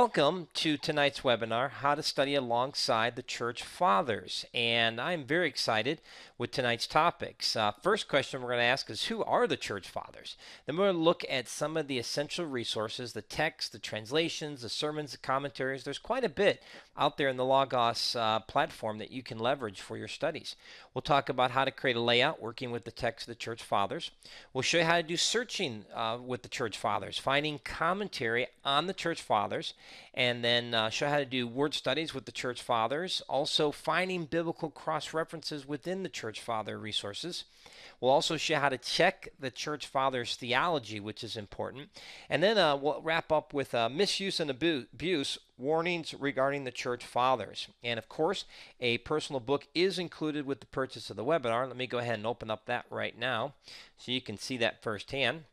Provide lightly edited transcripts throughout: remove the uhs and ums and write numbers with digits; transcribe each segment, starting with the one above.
Welcome to tonight's webinar, How to Study Alongside the Church Fathers. And I'm very excited with tonight's topics. First question we're going to ask is, who are the Church Fathers? Then we're going to look at some of the essential resources, the text, the translations, the sermons, the commentaries. There's quite a bit out there in the Logos platform that you can leverage for your studies. We'll talk about how to create a layout working with the text of the Church Fathers. We'll show you how to do searching with the Church Fathers, finding commentary on the Church Fathers, and then show how to do word studies with the Church Fathers, also finding biblical cross-references within the Church Father resources. We'll also show how to check the Church Fathers' theology, which is important. And then we'll wrap up with misuse and abuse, warnings regarding the Church Fathers. And of course, a personal book is included with the purchase of the webinar. Let me go ahead and open up that right now so you can see that firsthand.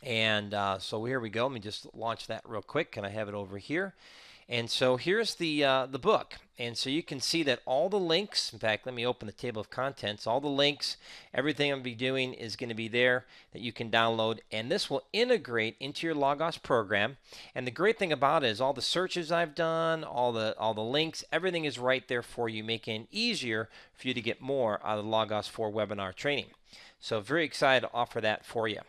And so here we go. Let me just launch that real quick. And I have it over here. And so here's the book. And so you can see that all the links, in fact, let me open the table of contents. All the links, everything I'm going to be doing is going to be there that you can download. And this will integrate into your Logos program. And the great thing about it is all the searches I've done, all the links, everything is right there for you, making it easier for you to get more out of the Logos 4 webinar training. So very excited to offer that for you.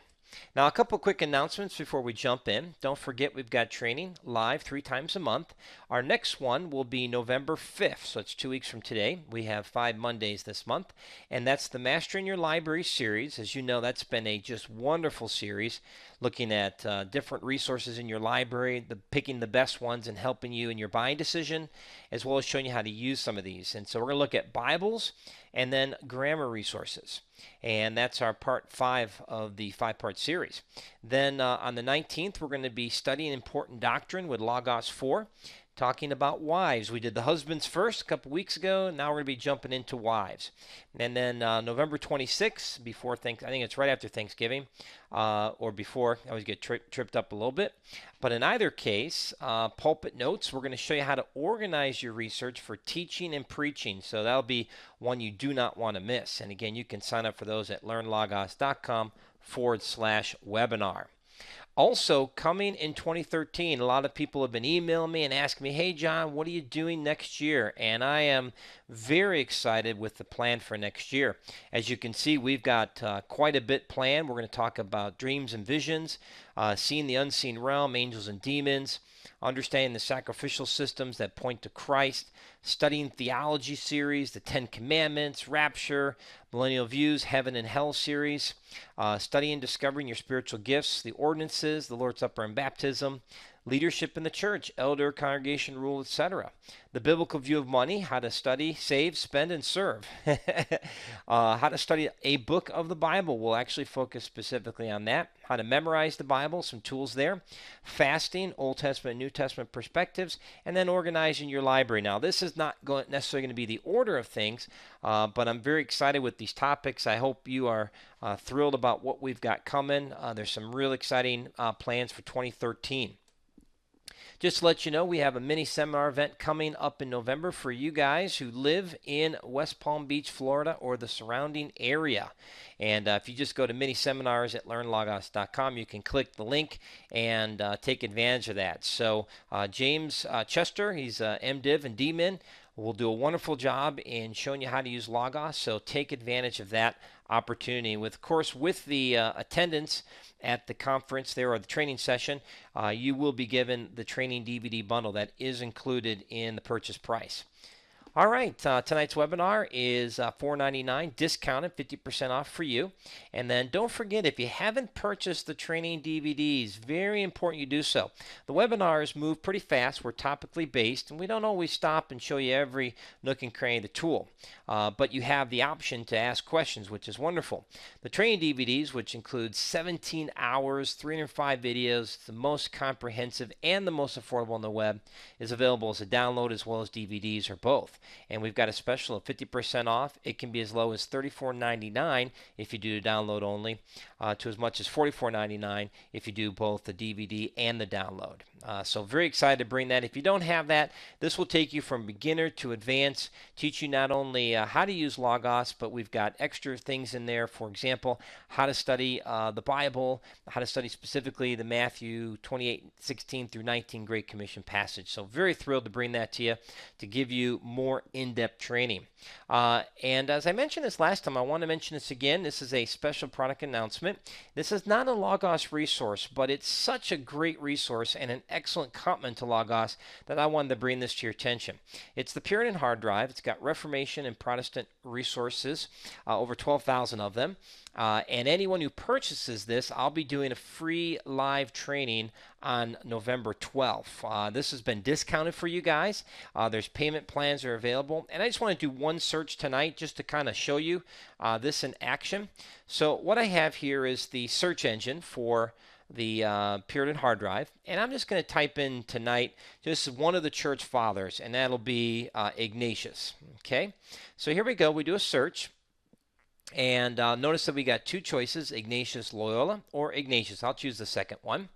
Now, a couple quick announcements before we jump in. Don't forget we've got training live 3 times a month. Our next one will be November 5th, so it's 2 weeks from today. We have 5 Mondays this month, and that's the Master in Your Library series. As you know, that's been a just wonderful series, looking at different resources in your library, picking the best ones and helping you in your buying decision, as well as showing you how to use some of these. And so we're going to look at Bibles and then grammar resources. And that's our part 5 of the 5-part series. Then on the 19th, we're going to be studying important doctrine with Logos 4, talking about wives. We did the husbands first a couple weeks ago. Now we're going to be jumping into wives. And then November 26th, before I think it's right after Thanksgiving, or before. I always get tripped up a little bit. But in either case, pulpit notes, we're going to show you how to organize your research for teaching and preaching. So that'll be one you do not want to miss. And again, you can sign up for those at LearnLogos.com/webinar. Also, coming in 2013, a lot of people have been emailing me and asking me, hey, John, what are you doing next year? And I am very excited with the plan for next year. As you can see, we've got quite a bit planned. We're going to talk about dreams and visions, seeing the unseen realm, angels and demons, understanding the sacrificial systems that point to Christ, studying theology series, the 10 Commandments, rapture, millennial views, heaven and hell series, studying discovering your spiritual gifts, the ordinances, the Lord's Supper and baptism, leadership in the church, elder, congregation rule, etc. The biblical view of money, how to study, save, spend, and serve. How to study a book of the Bible. We'll actually focus specifically on that. How to memorize the Bible, some tools there. Fasting, Old Testament and New Testament perspectives, and then organizing your library. Now, this is not necessarily going to be the order of things, but I'm very excited with these topics. I hope you are thrilled about what we've got coming. There's some real exciting plans for 2013. Just to let you know, we have a mini seminar event coming up in November for you guys who live in West Palm Beach, Florida, or the surrounding area. And if you just go to mini seminars at LearnLogos.com, you can click the link and take advantage of that. So James Chester, he's MDiv and DMin, will do a wonderful job in showing you how to use Logos. So take advantage of that opportunity. Of course, with the attendance at the conference there, or the training session, you will be given the training DVD bundle that is included in the purchase price. All right, tonight's webinar is $4.99, discounted, 50% off for you. And then don't forget, if you haven't purchased the training DVDs, very important you do so. The webinars move pretty fast. We're topically based, and we don't always stop and show you every nook and cranny of the tool. But you have the option to ask questions, which is wonderful. The training DVDs, which includes 17 hours, 305 videos, the most comprehensive and the most affordable on the web, is available as a download as well as DVDs or both. and we've got a special of 50% off. It can be as low as $34.99 if you do download only, to as much as $44.99 if you do both the DVD and the download. So very excited to bring that. If you don't have that, this will take you from beginner to advanced, teach you not only how to use Logos, but we've got extra things in there. For example, how to study the Bible, how to study specifically the Matthew 28:16 through 19 Great Commission passage. So very thrilled to bring that to you to give you more in-depth training. And as I mentioned this last time, I want to mention this again. This is a special product announcement. This is not a Logos resource, but it's such a great resource and an excellent complement to Logos that I wanted to bring this to your attention. It's the Puritan hard drive. It's got Reformation and Protestant resources, over 12,000 of them. And anyone who purchases this, I'll be doing a free live training on November 12th. This has been discounted for you guys. There's payment plans that are available. And I just want to do one search tonight just to kind of show you this in action. So what I have here is the search engine for the Puritan hard drive. And I'm just going to type in tonight just one of the church fathers, and that'll be Ignatius. Okay, so here we go. We do a search. And notice that we got two choices, Ignatius Loyola or Ignatius. I'll choose the second one.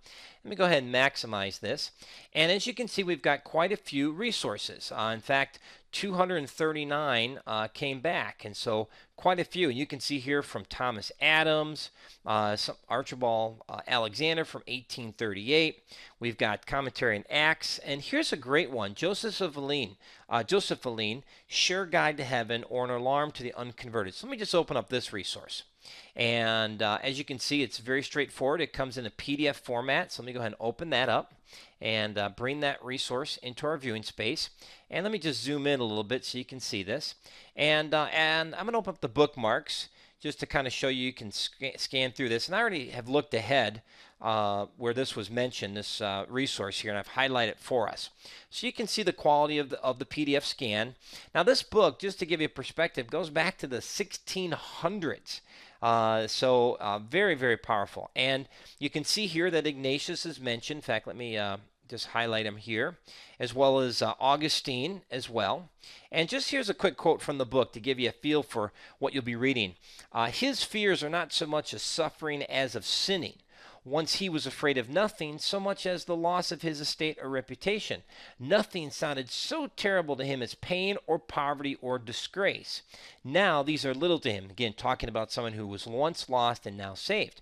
Let me go ahead and maximize this. And as you can see, we've got quite a few resources. In fact, 239 came back, and so quite a few. And you can see here from Thomas Adams, Archibald Alexander from 1838. We've got commentary in Acts, and here's a great one, Joseph of Fallahee, Sure Guide to Heaven, or An Alarm to the Unconverted. So let me just open up this resource. And as you can see, it's very straightforward. It comes in a PDF format. So let me go ahead and open that up and bring that resource into our viewing space. And let me just zoom in a little bit so you can see this. And I'm going to open up the bookmarks just to kind of show you can scan through this. And I already have looked ahead where this was mentioned, this resource here, and I've highlighted it for us. So you can see the quality of the PDF scan. Now this book, just to give you a perspective, goes back to the 1600s. So very, very powerful. And you can see here that Ignatius is mentioned. In fact, let me just highlight him here, as well as Augustine as well. And just here's a quick quote from the book to give you a feel for what you'll be reading. His fears are not so much of suffering as of sinning. Once he was afraid of nothing so much as the loss of his estate or reputation. Nothing sounded so terrible to him as pain or poverty or disgrace. Now these are little to him. Again, talking about someone who was once lost and now saved.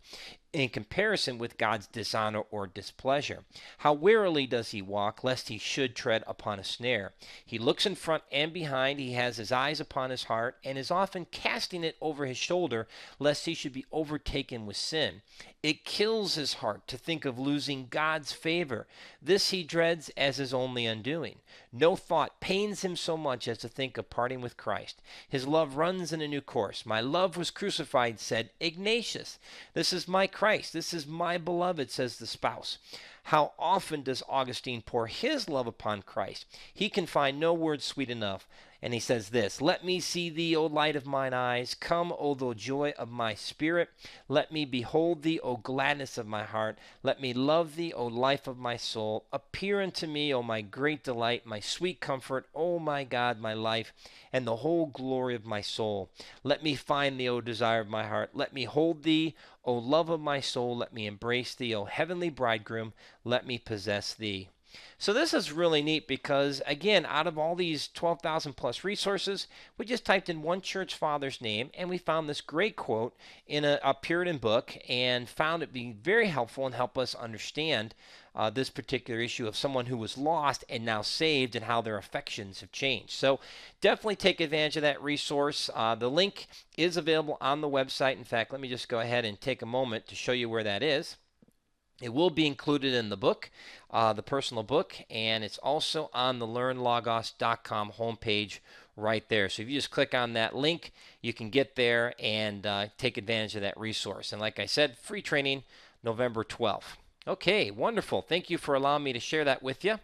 In comparison with God's dishonor or displeasure. How warily does he walk, lest he should tread upon a snare. He looks in front and behind, he has his eyes upon his heart, and is often casting it over his shoulder, lest he should be overtaken with sin. It kills his heart to think of losing God's favor. This he dreads as his only undoing. No thought pains him so much as to think of parting with Christ. His love runs in a new course. My love was crucified, said Ignatius. This is my Christ. This is my beloved, says the spouse. How often does Augustine pour his love upon Christ? He can find no words sweet enough. And he says this, let me see thee, O light of mine eyes. Come, O thou joy of my spirit. Let me behold thee, O gladness of my heart. Let me love thee, O life of my soul. Appear unto me, O my great delight, my sweet comfort, O my God, my life, and the whole glory of my soul. Let me find thee, O desire of my heart. Let me hold thee, O love of my soul. Let me embrace thee, O heavenly bridegroom. Let me possess thee. So this is really neat because, again, out of all these 12,000 plus resources, we just typed in one church father's name and we found this great quote in a Puritan book and found it being very helpful and help us understand this particular issue of someone who was lost and now saved and how their affections have changed. So definitely take advantage of that resource. The link is available on the website. In fact, let me just go ahead and take a moment to show you where that is. It will be included in the book, the personal book, and it's also on the LearnLogos.com homepage right there. So if you just click on that link, you can get there and take advantage of that resource. And like I said, free training November 12th. Okay, wonderful. Thank you for allowing me to share that with you.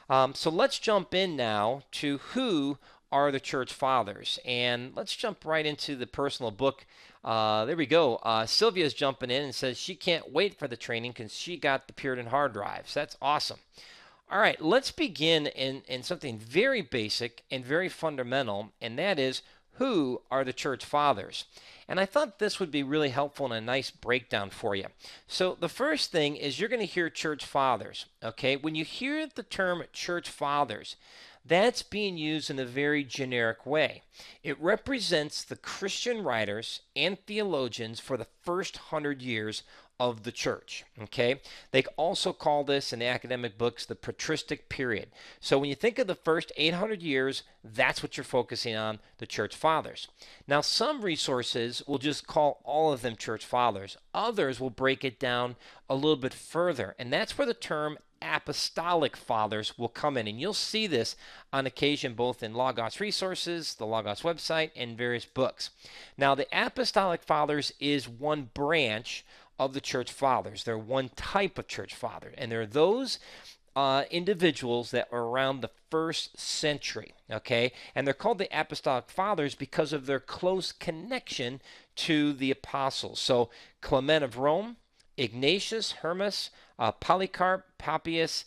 So let's jump in now to who are the church fathers. And let's jump right into the personal book. There we go. Sylvia's jumping in and says she can't wait for the training because she got the Puritan hard drives. That's awesome. All right, let's begin in something very basic and very fundamental, and that is, who are the church fathers? And I thought this would be really helpful and a nice breakdown for you. So, the first thing is you're going to hear church fathers, okay? When you hear the term church fathers, that's being used in a very generic way. It represents the Christian writers and theologians for the first 100 years of the church. Okay, they also call this in the academic books the patristic period. So when you think of the first 800 years, that's what you're focusing on, the church fathers. Now, some resources will just call all of them church fathers. Others will break it down a little bit further, and that's where the term apostolic fathers will come in. And you'll see this on occasion both in Logos resources, the Logos website, and various books. Now, the apostolic fathers is one branch of the church fathers. They're one type of church father, and they're those individuals that were around the first century, okay? And they're called the apostolic fathers because of their close connection to the apostles. So Clement of Rome, Ignatius, Hermas, Polycarp, Papias.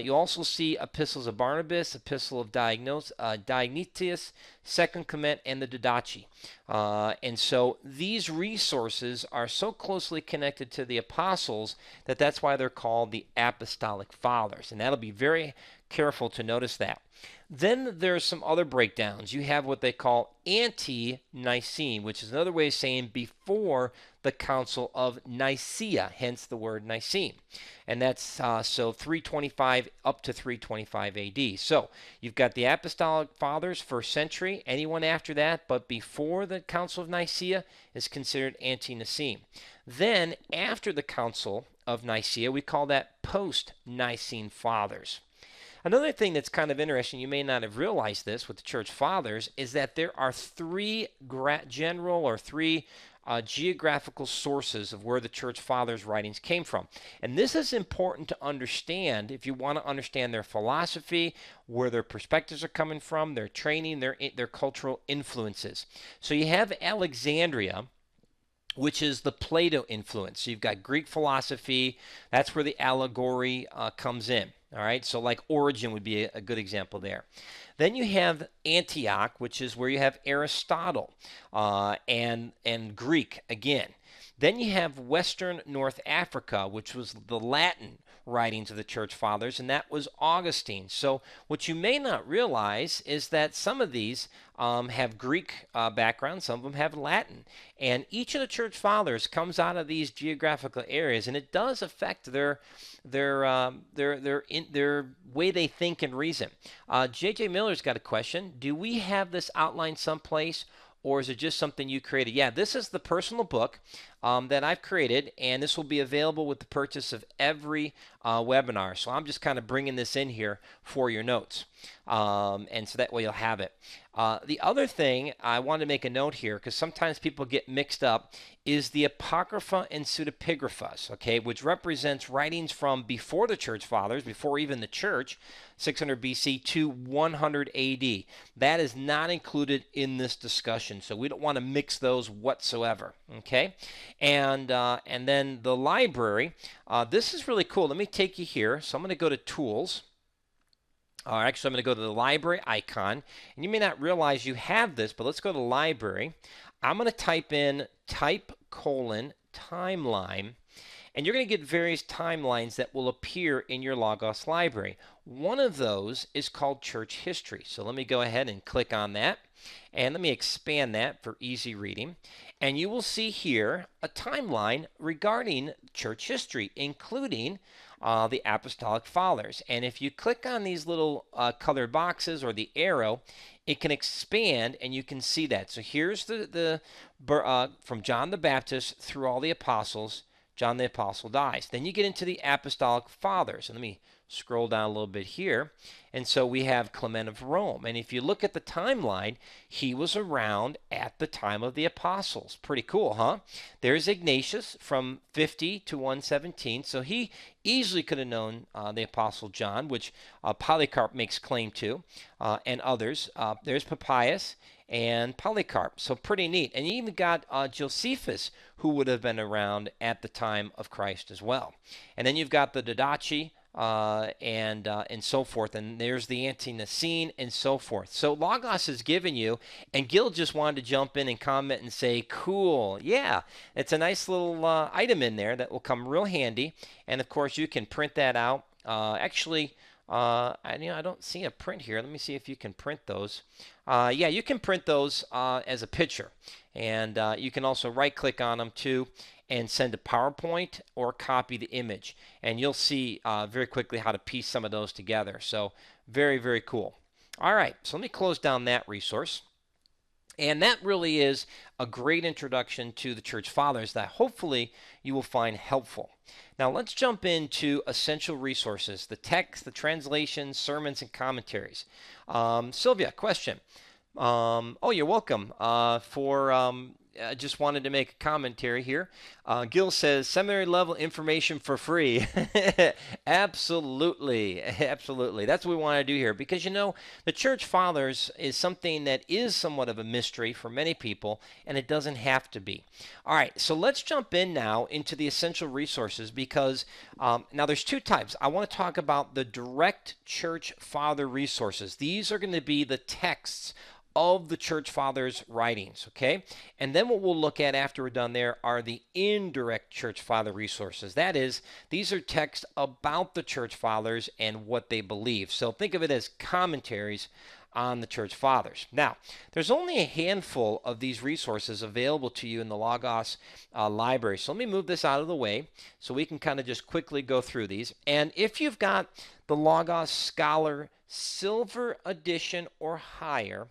You also see epistles of Barnabas, epistle of Diognetus, Second Clement, and the Didache. And so these resources are so closely connected to the apostles that that's why they're called the apostolic fathers. And that'll be very careful to notice that. Then there's some other breakdowns. You have what they call ante-Nicene, which is another way of saying before the Council of Nicaea, hence the word Nicene. And that's so 325 up to 325 AD. So you've got the Apostolic Fathers, first century, anyone after that, but before the Council of Nicaea is considered ante-Nicene. Then after the Council of Nicaea, we call that post-Nicene Fathers. Another thing that's kind of interesting, you may not have realized this with the church fathers, is that there are three geographical sources of where the church fathers' writings came from. And this is important to understand if you want to understand their philosophy, where their perspectives are coming from, their training, their cultural influences. So you have Alexandria, which is the Plato influence. So you've got Greek philosophy. That's where the allegory comes in. All right, so like Origen would be a good example there. Then you have Antioch, which is where you have Aristotle and Greek again. Then you have Western North Africa, which was the Latin writings of the church fathers, and that was Augustine. So what you may not realize is that some of these have Greek background, some of them have Latin, and each of the church fathers comes out of these geographical areas, and it does affect their way they think and reason. J.J. Miller's got a question. Do we have this outlined someplace, or is it just something you created? Yeah, this is the personal book that I've created, and this will be available with the purchase of every webinar. So I'm just kind of bringing this in here for your notes, and so that way you'll have it. The other thing I want to make a note here, because sometimes people get mixed up, is the Apocrypha and Pseudepigraphas, okay, which represents writings from before the church fathers, before even the church, 600 BC to 100 AD. That is not included in this discussion, so we don't want to mix those whatsoever, okay? And then the library, this is really cool. Let me take you here. So I'm going to go to Tools. Actually, I'm going to go to the library icon. And you may not realize you have this, but let's go to library. I'm going to type in timeline. And you're going to get various timelines that will appear in your Logos library. One of those is called church history. So let me go ahead and click on that. And let me expand that for easy reading. And you will see here a timeline regarding church history, including the Apostolic Fathers. And if you click on these little colored boxes or the arrow, it can expand and you can see that. So here's from John the Baptist through all the apostles. John the Apostle dies. Then you get into the Apostolic Fathers. And let me scroll down a little bit here. And so we have Clement of Rome. And if you look at the timeline, he was around at the time of the apostles. Pretty cool, huh? There's Ignatius from 50 to 117. So he easily could have known the Apostle John, which Polycarp makes claim to, and others. There's Papias and Polycarp. So pretty neat. And you even got Josephus, who would have been around at the time of Christ as well. And then you've got the Didache, and so forth. And there's the ante-Nicene and so forth. So Logos is given you, and Gil just wanted to jump in and comment and say, cool. Yeah, it's a nice little item in there that will come real handy. And of course, you can print that out. I don't see a print here. Let me see if you can print those. Yeah, you can print those as a picture. And you can also right-click on them too and send a PowerPoint or copy the image. And you'll see very quickly how to piece some of those together. So very, very cool. All right, so let me close down that resource. And that really is a great introduction to the Church Fathers that hopefully you will find helpful. Now let's jump into essential resources, the text, the translations, sermons, and commentaries. Sylvia, question. Oh, you're welcome. I just wanted to make a commentary here. Gil says seminary level information for free. Absolutely, absolutely. That's what we want to do here because the Church Fathers is something that is somewhat of a mystery for many people, and it doesn't have to be. All right, so let's jump in now into the essential resources because now there's two types. I want to talk about the direct Church Father resources. These are going to be the texts of the Church Fathers' writings, okay? And then what we'll look at after we're done there are the indirect Church Father resources. That is, these are texts about the Church Fathers and what they believe. So think of it as commentaries on the Church Fathers. Now, there's only a handful of these resources available to you in the Logos library. So let me move this out of the way so we can kind of just quickly go through these. And if you've got the Logos Scholar Silver Edition or higher,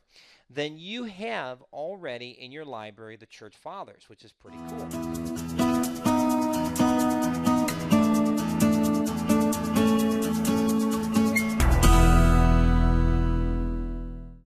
then you have already in your library the Church Fathers, which is pretty cool.